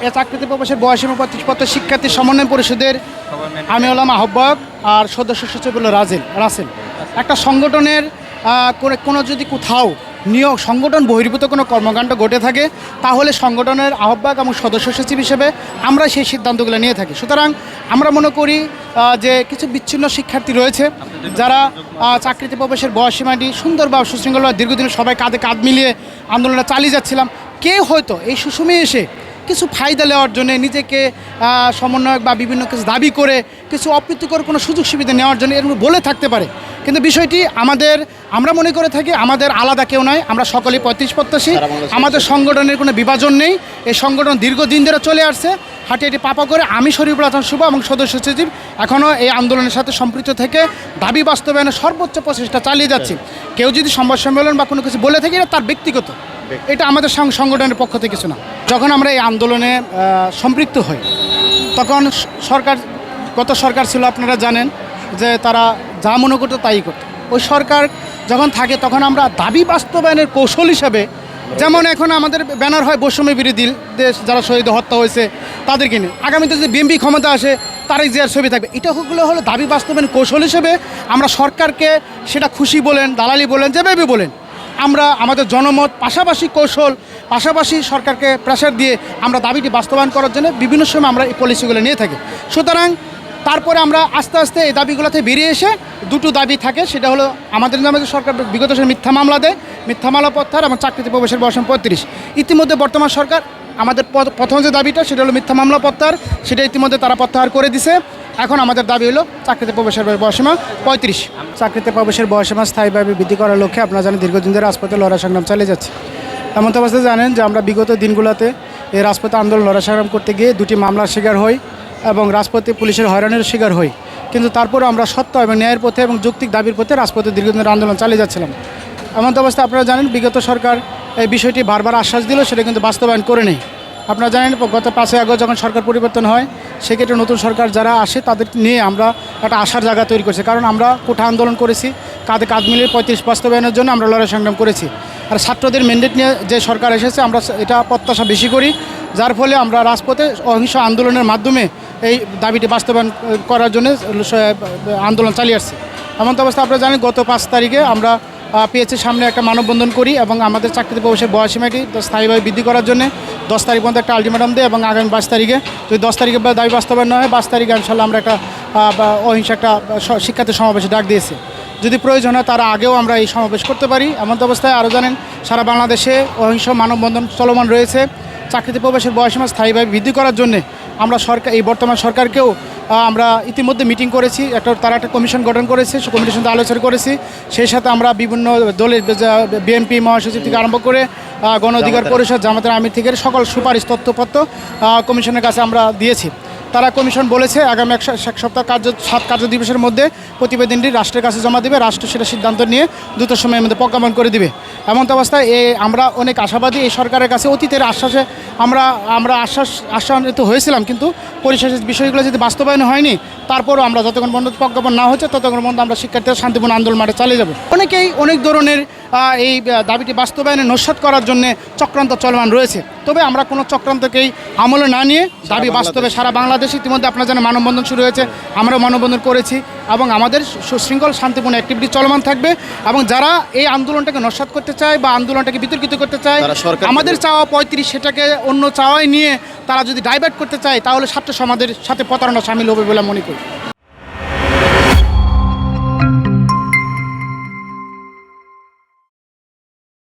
এ চাকরিতে প্রবেশের বয়সীমা 35 শিক্ষার্থী সমন্বয় পরিষদের আমি হলাম আহ্বায়ক আর সদস্য সচিব হলো রাসেল। একটা সংগঠনের কোনো যদি কোথাও নিয়োগ সংগঠন বহির্ভূত কোনো কর্মকাণ্ড ঘটে থাকে তাহলে সংগঠনের আহ্বায়ক এবং সদস্য সচিব হিসেবে আমরা সেই সিদ্ধান্তগুলো নিয়ে থাকি। সুতরাং আমরা মনে করি যে কিছু বিচ্ছিন্ন শিক্ষার্থী রয়েছে যারা চাকরিতে প্রবেশের বয়সীমাটি সুন্দরভাবে সুশৃঙ্খলভাবে দীর্ঘদিন সবাই কাঁধে কাঁধ মিলিয়ে আন্দোলনটা চালিয়ে যাচ্ছিলাম। কেউ হয়তো এই সুসময়ে এসে কিছু ফায়দা নেওয়ার জন্য নিজেকে সমন্বয়ক বা বিভিন্ন কিছু দাবি করে কিছু অপ্রীতিকর কোনো সুযোগ সুবিধা নেওয়ার জন্য এরকম বলে থাকতে পারে, কিন্তু বিষয়টি আমরা মনে করে থাকি আমাদের আলাদা কেউ নয়, আমরা সকলেই 35 প্রত্যাশী। আমাদের সংগঠনের কোনো বিভাজন নেই। এই সংগঠন দীর্ঘদিন ধরে চলে আসছে হাঁটিহাঁটি পাপা করে। আমি শরীফুল হাসান শুভ এবং সদস্য সচিব এখনও এই আন্দোলনের সাথে সম্পৃক্ত থেকে দাবি বাস্তবায়নের সর্বোচ্চ প্রচেষ্টা চালিয়ে যাচ্ছি। কেউ যদি সংবাদ সম্মেলন বা কোনো কিছু বলে থাকি, এটা তার ব্যক্তিগত, এটা আমাদের সংগঠনের পক্ষ থেকে কিছু না। যখন আমরা এই আন্দোলনে সম্পৃক্ত হই তখন গত সরকার ছিল, আপনারা জানেন যে তারা যা মনে করতো তাই করতো। ওই সরকার যখন থাকে তখন আমরা দাবি বাস্তবায়নের কৌশল হিসাবে, যেমন এখন আমাদের ব্যানার হয় বৈষম্য বিরোধী দেশ, যারা শহীদ হত্যা হয়েছে তাদেরকে নিয়ে। আগামীতে যদি বিএনপি ক্ষমতা আসে তারই জিয়ার ছবি থাকবে। এটাগুলো হলো দাবি বাস্তবায়নের কৌশল হিসেবে আমরা সরকারকে, সেটা খুশি বলেন দালালি বলেন যেভাবে বলেন, আমরা আমাদের জনমত পাশাপাশি কৌশল পাশাপাশি সরকারকে প্রেশার দিয়ে আমরা দাবিটি বাস্তবায়ন করার জন্য বিভিন্ন সময় আমরা এই পলিসিগুলো নিয়ে থাকি। সুতরাং তারপরে আমরা আস্তে আস্তে এই দাবিগুলোতে বেরিয়ে এসে দুটো দাবি থাকে, সেটা হলো আমাদের নামে যে সরকার বিগত সময় মিথ্যা মামলা দেয়, মিথ্যা মামলা প্রত্যাহার এবং চাকরিতে প্রবেশের বয়স 35। ইতিমধ্যে বর্তমান সরকার আমাদের প্রথম যে দাবিটা সেটা হলো মিথ্যা মামলা প্রত্যাহার, সেটা ইতিমধ্যে তারা প্রত্যাহার করে দিছে। এখন আমাদের দাবি হলো চাকরিতে প্রবেশের বয়সীমা 35। চাকরিতে প্রবেশের বয়সীমা স্থায়ীভাবে বৃদ্ধি করার লক্ষ্যে আপনারা জানেন দীর্ঘদিন ধরে রাজপথে লড়াই সংগ্রাম চালিয়ে যাচ্ছে। এমন তো অবস্থায় জানেন যে আমরা বিগত দিনগুলোতে এই রাজপথে আন্দোলন লড়াই সংগ্রাম করতে গিয়ে দুটি মামলার শিকার হই এবং রাজপথে পুলিশের হয়রানির শিকার হই, কিন্তু তারপরেও আমরা সত্য এবং ন্যায়ের পথে এবং যৌক্তিক দাবির পথে রাজপথে দীর্ঘদিনের আন্দোলন চালিয়ে যাচ্ছিলাম। এমন তো অবস্থায় আপনারা জানেন বিগত সরকার এই বিষয়টি বারবার আশ্বাস দিল, সেটা কিন্তু বাস্তবায়ন করে নেই। আপনারা জানেন গত 5 আগস্ট যখন সরকার পরিবর্তন হয়, সেক্ষেত্রে নতুন সরকার যারা আসে তাদের নিয়ে আমরা একটা আশার জায়গা তৈরি করেছি, কারণ আমরা কোঠা আন্দোলন করেছি, কাঁধে কাঁধ মিলিয়ে 35 বাস্তবায়নের জন্য আমরা লড়াই সংগ্রাম করেছি। আর ছাত্রদের ম্যান্ডেট নিয়ে যে সরকার এসেছে আমরা এটা প্রত্যাশা বেশি করি, যার ফলে আমরা রাজপথে অহিংস আন্দোলনের মাধ্যমে এই দাবিটি বাস্তবায়ন করার জন্য আন্দোলন চালিয়ে আসছি। এমন তো অবস্থা আপনারা জানেন গত 5 তারিখে আমরা পিএইচের সামনে একটা মানববন্ধন করি এবং আমাদের চাকরিতে প্রবেশের বয়সীমাটি স্থায়ীভাবে বৃদ্ধি করার জন্য 10 তারিখ পর্যন্ত একটা আলটিমেটাম দেয় এবং আগামী 22 তারিখে, যদি 10 তারিখে দাবি বাস্তবায়ন না হয় 22 তারিখে ইনশাল্লাহ আমরা একটা অহিংসা একটা শিক্ষার্থী সমাবেশে ডাক দিয়েছি। যদি প্রয়োজন হয় তারা আগেও আমরা এই সমাবেশ করতে পারি। এমন অবস্থায় আরও জানেন সারা বাংলাদেশে অহিংস মানববন্ধন চলমান রয়েছে। চাকরিতে প্রবেশের বয়সীমা স্থায়ীভাবে বৃদ্ধি করার জন্য আমরা এই বর্তমান সরকারকেও আমরা ইতিমধ্যে মিটিং করেছি, তারা একটা কমিশন গঠন করেছে, সেই কমিটির সাথে আলোচনা করেছি। সেই সাথে আমরা বিভিন্ন দলের বিএনপি মহাসচিব থেকে আরম্ভ করে গণ অধিকার পরিষদ, জামাতের আমির থেকে সকল সুপারিশ তথ্যপত্র কমিশনের কাছে আমরা দিয়েছি। তারা কমিশন বলেছে আগামী এক সপ্তাহ 7 কার্য দিবসের মধ্যে প্রতিবেদনটি রাষ্ট্রের কাছে জমা দেবে, রাষ্ট্র সেটা সিদ্ধান্ত নিয়ে দ্রুত সময়ের মধ্যে প্রজ্ঞাপন করে দিবে। এমন অবস্থায় আমরা অনেক আশাবাদী এই সরকারের কাছে। অতীতের আশ্বাসে আমরা আশ্বাসিত হয়েছিলাম, কিন্তু পরিশেষে বিষয়গুলো যদি বাস্তবায়ন হয়নি, তারপরও আমরা যতক্ষণ পর্যন্ত প্রজ্ঞাপন না হচ্ছে ততক্ষণ পর্যন্ত আমরা শিক্ষার্থীরা শান্তিপূর্ণ আন্দোলন মাঠে চালিয়ে যাব। অনেক ধরনের এই দাবিটি বাস্তবায়নে নস্যাৎ করার জন্য চক্রান্ত চলমান রয়েছে। তবে আমরা কোনো চক্রান্তকেই আমলে না নিয়ে দাবি বাস্তবে সারা বাংলাদেশে ইতিমধ্যে আপনার জানেন মানববন্ধন শুরু হয়েছে, আমরাও মানববন্ধন করেছি এবং আমাদের সুশৃঙ্খল শান্তিপূর্ণ অ্যাক্টিভিটি চলমান থাকবে। এবং যারা এই আন্দোলনটাকে নস্যাৎ করতে চায় বা আন্দোলনটাকে বিতর্কিত করতে চায়, আমাদের চাওয়া 35 সেটাকে অন্য চাওয়ায় নিয়ে তারা যদি ডাইভার্ট করতে চায় তাহলে ছাত্র সমাজের সাথে প্রতারণা শামিল হবে বলে মনে করি।